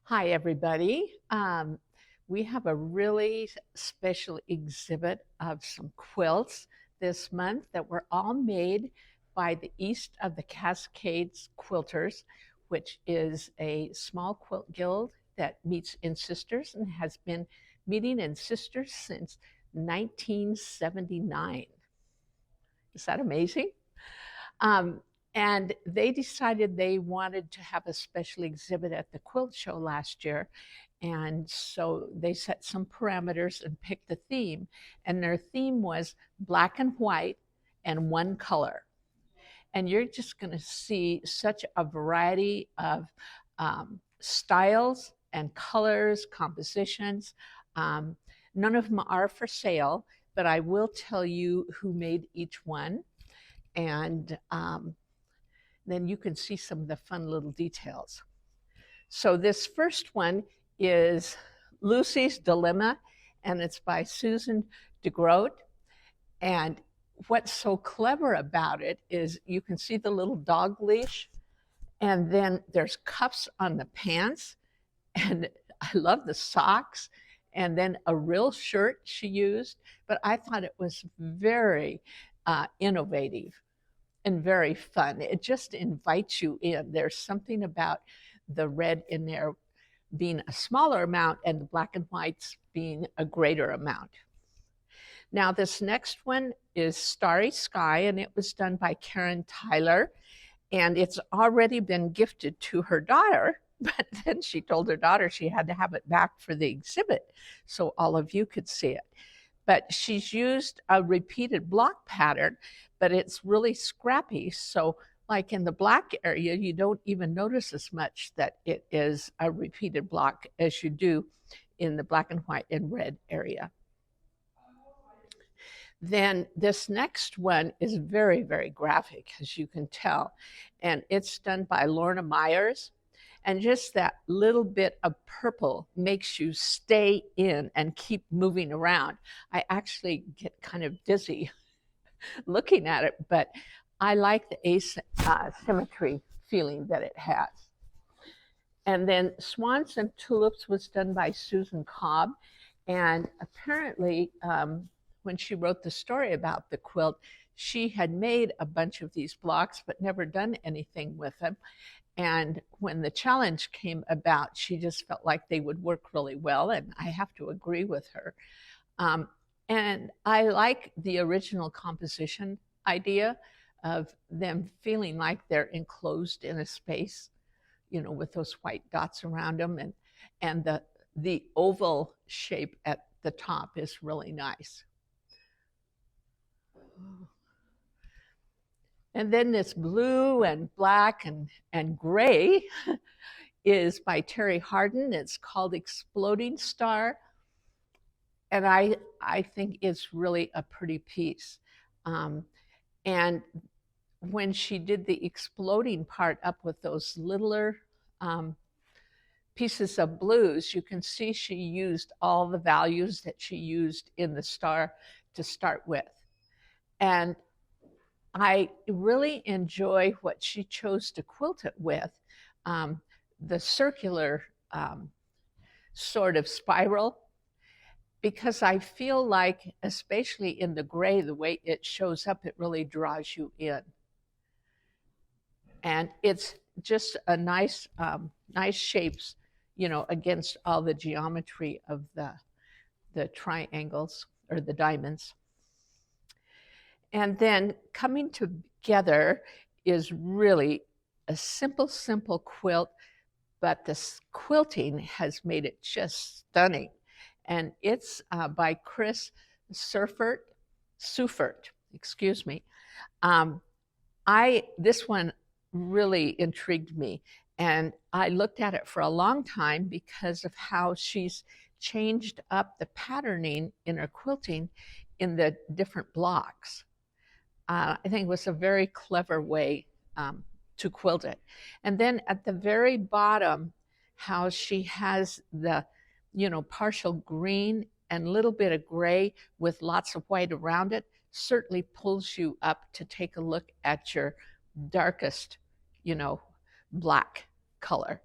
Hi, everybody. We have a really special exhibit of some quilts this month that were all made by the East of the Cascades Quilters, which is a small quilt guild that meets in Sisters and has been meeting in Sisters since 1979. Is that amazing? Um, and they decided they wanted to have a special exhibit at the quilt show last year. And so they set some parameters and picked the theme. And their theme was black and white and one color. And you're just going to see such a variety of styles and colors, compositions. Um, None of them are for sale, but I will tell you who made each one. And then you can see some of the fun little details. So this first one is Lucy's Dilemma, and it's by Susan DeGroat. And what's so clever about it is you can see the little dog leash, and then there's cuffs on the pants, and I love the socks, and then a real shirt she used. But I thought it was very innovative and very fun. It just invites you in. There's something about the red in there being a smaller amount and the black and whites being a greater amount. Now, this next one is Starry Sky, and it was done by Karen Tyler, and it's already been gifted to her daughter. But then she told her daughter she had to have it back for the exhibit so all of you could see it. But she's used a repeated block pattern, but it's really scrappy. So like in the black area, you don't even notice as much that it is a repeated block as you do in the black and white and red area. Then this next one is very, very graphic, as you can tell. And it's done by Lorna Myers. And just that little bit of purple makes you stay in and keep moving around. I actually get kind of dizzy looking at it, but I like the asymmetry feeling that it has. And then Swans and Tulips was done by Susan Cobb. And apparently, when she wrote the story about the quilt, she had made a bunch of these blocks, but never done anything with them. And when the challenge came about, she just felt like they would work really well. And I have to agree with her. And I like the original composition idea of them feeling like they're enclosed in a space, with those white dots around them. And the oval shape at the top is really nice. And then this blue and black and gray is by Terry Harden. It's called Exploding Star. And I think it's really a pretty piece. And when she did the exploding part up with those littler pieces of blues, you can see she used all the values that she used in the star to start with. And I really enjoy what she chose to quilt it with, the circular sort of spiral, because I feel like, especially in the gray, the way it shows up, it really draws you in. And it's just a nice, nice shapes, against all the geometry of the triangles or the diamonds. And then coming together is really a simple, simple quilt, but this quilting has made it just stunning. And it's by Chris Seufert, excuse me. This one really intrigued me. And I looked at it for a long time because of how she's changed up the patterning in her quilting in the different blocks. I think it was a very clever way to quilt it. And then at the very bottom, how she has the, partial green and a little bit of gray with lots of white around it certainly pulls you up to take a look at your darkest, black color.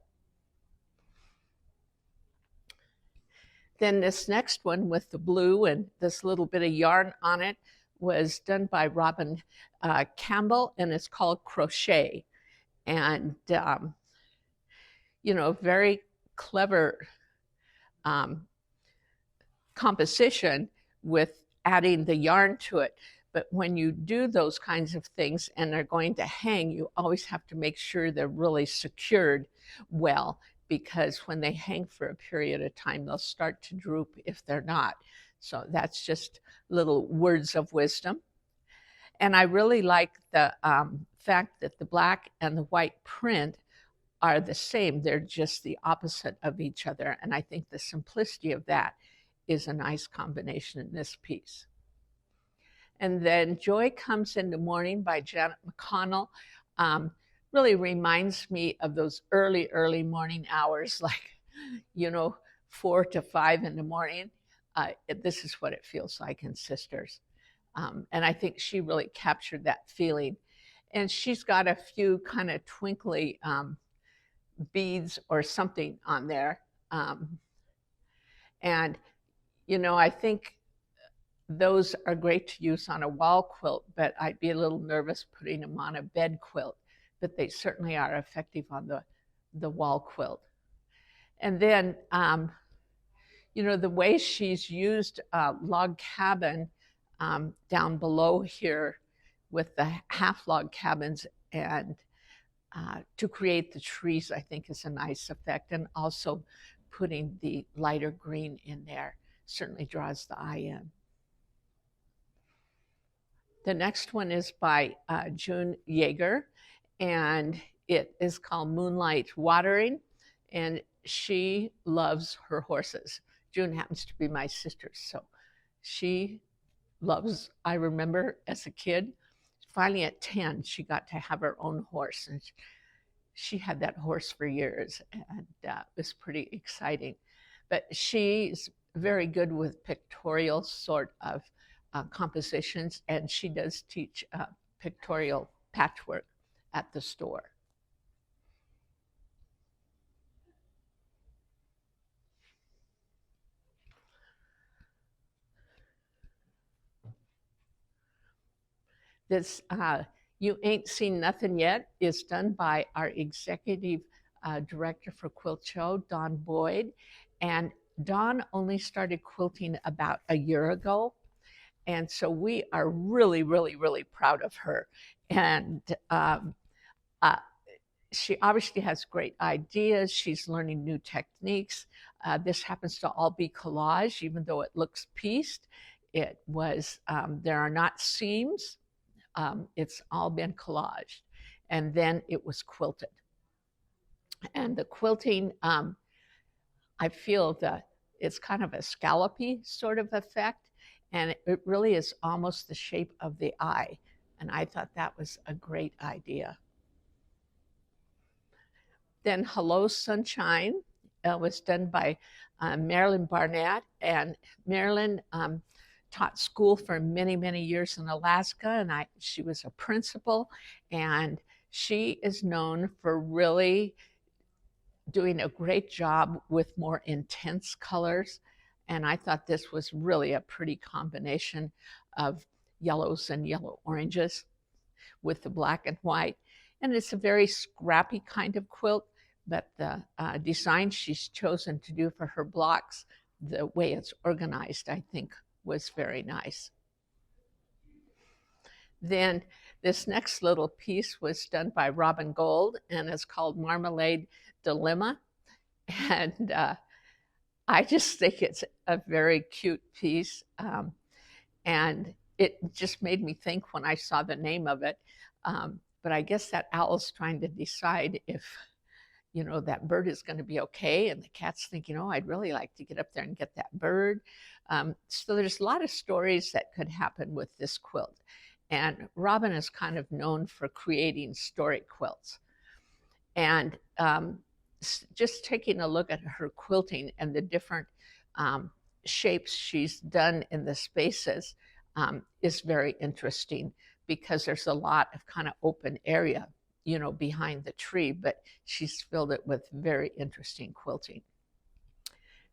Then this next one with the blue and this little bit of yarn on it was done by Robin Campbell, and it's called Crochet. And, very clever composition with adding the yarn to it. But when you do those kinds of things and they're going to hang, you always have to make sure they're really secured well, because when they hang for a period of time, they'll start to droop if they're not. So that's just little words of wisdom. And I really like the fact that the black and the white print are the same. They're just the opposite of each other. And I think the simplicity of that is a nice combination in this piece. And then Joy Comes in the Morning by Janet McConnell really reminds me of those early morning hours, like, 4 to 5 in the morning. This is what it feels like in Sisters. And I think she really captured that feeling. And she's got a few kind of twinkly beads or something on there. And, I think those are great to use on a wall quilt, but I'd be a little nervous putting them on a bed quilt. But they certainly are effective on the wall quilt. And then, the way she's used log cabin down below here with the half log cabins and to create the trees, I think is a nice effect. And also putting the lighter green in there certainly draws the eye in. The next one is by June Jagger, and it is called Moonlight Watering, and she loves her horses. June happens to be my sister, so she loves, I remember as a kid, finally at 10, she got to have her own horse, and she had that horse for years, and it was pretty exciting. But she's very good with pictorial sort of compositions, and she does teach pictorial patchwork at the store. This You Ain't Seen Nothing Yet is done by our executive director for Quilt Show, Dawn Boyd. And Dawn only started quilting about a year ago. And so we are really proud of her. And she obviously has great ideas. She's learning new techniques. This happens to all be collage, even though it looks pieced. It was, there are not seams. It's all been collaged. And then it was quilted. And the quilting, I feel that it's kind of a scallopy sort of effect. And it really is almost the shape of the eye. And I thought that was a great idea. Then Hello Sunshine was done by Marilyn Barnett. And Marilyn taught school for many years in Alaska, and she was a principal. And she is known for really doing a great job with more intense colors. And I thought this was really a pretty combination of yellows and yellow oranges with the black and white. And it's a very scrappy kind of quilt, but the design she's chosen to do for her blocks, the way it's organized, I think was very nice. Then this next little piece was done by Robin Gold, and it's called Marmalade Dilemma. And I just think it's a very cute piece. And it just made me think when I saw the name of it. But I guess that owl's trying to decide if, that bird is going to be okay. And the cat's thinking, I'd really like to get up there and get that bird. So there's a lot of stories that could happen with this quilt. And Robin is kind of known for creating story quilts. And just taking a look at her quilting and the different shapes she's done in the spaces is very interesting, because there's a lot of kind of open area, behind the tree, but she's filled it with very interesting quilting.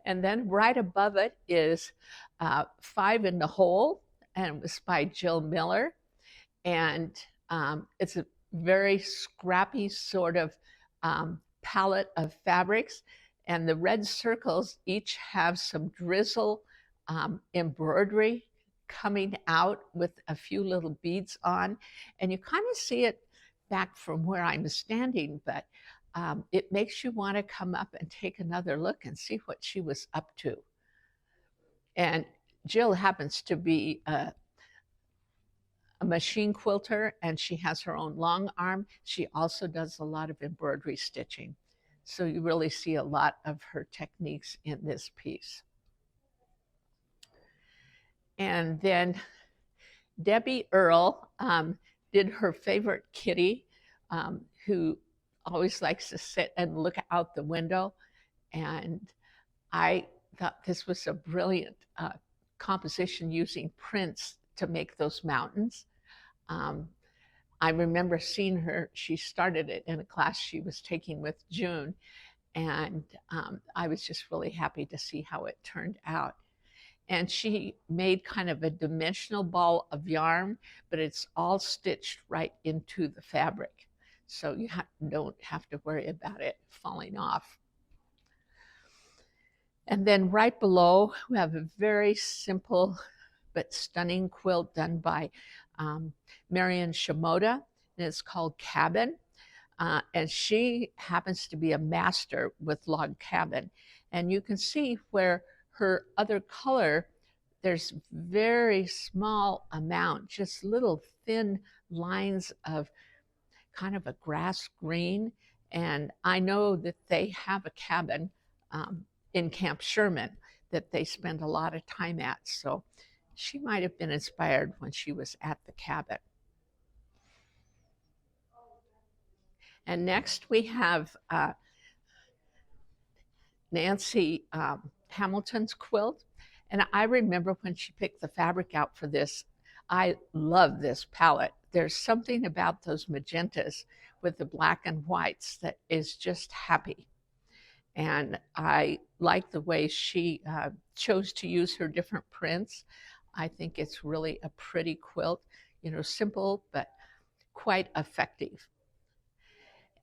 And then right above it is Five in the Hole, and it was by Jill Miller. And it's a very scrappy sort of palette of fabrics. And the red circles each have some drizzle embroidery coming out with a few little beads on. And you kind of see it back from where I'm standing, but it makes you want to come up and take another look and see what she was up to. And Jill happens to be a machine quilter, and she has her own long arm. She also does a lot of embroidery stitching. So you really see a lot of her techniques in this piece. And then Debbie Earl did her favorite kitty, who always likes to sit and look out the window. And I thought this was a brilliant composition using prints to make those mountains. I remember seeing her, she started it in a class she was taking with June, and I was just really happy to see how it turned out. And she made kind of a dimensional ball of yarn, but it's all stitched right into the fabric. So you don't have to worry about it falling off. And then right below, we have a very simple but stunning quilt done by Maran Shimoda, and it's called Cabin. And she happens to be a master with log cabin. And you can see where her other color, there's very small amount, just little thin lines of kind of a grass green. And I know that they have a cabin in Camp Sherman that they spend a lot of time at. So she might have been inspired when she was at the cabin. And next we have Nancy Hamilton's quilt. And I remember when she picked the fabric out for this, I love this palette. There's something about those magentas with the black and whites that is just happy. And I like the way she chose to use her different prints. I think it's really a pretty quilt, you know, simple, but quite effective.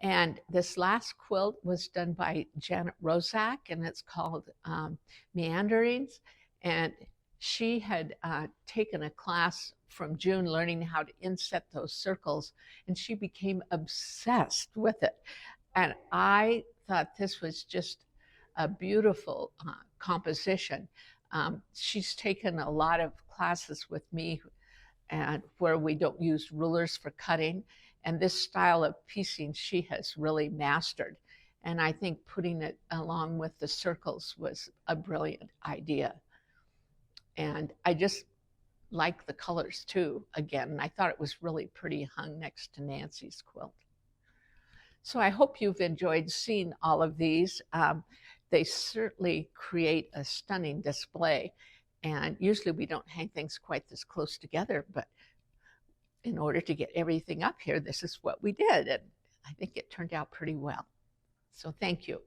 And this last quilt was done by Janet Rozak, and it's called Meanderings. And she had taken a class from June learning how to inset those circles, and she became obsessed with it. And I thought this was just a beautiful composition. She's taken a lot of classes with me and where we don't use rulers for cutting. And this style of piecing she has really mastered. And I think putting it along with the circles was a brilliant idea. And I just like the colors too, again. And I thought it was really pretty hung next to Nancy's quilt. So I hope you've enjoyed seeing all of these. They certainly create a stunning display. And usually we don't hang things quite this close together, but in order to get everything up here, this is what we did. And I think it turned out pretty well. So thank you.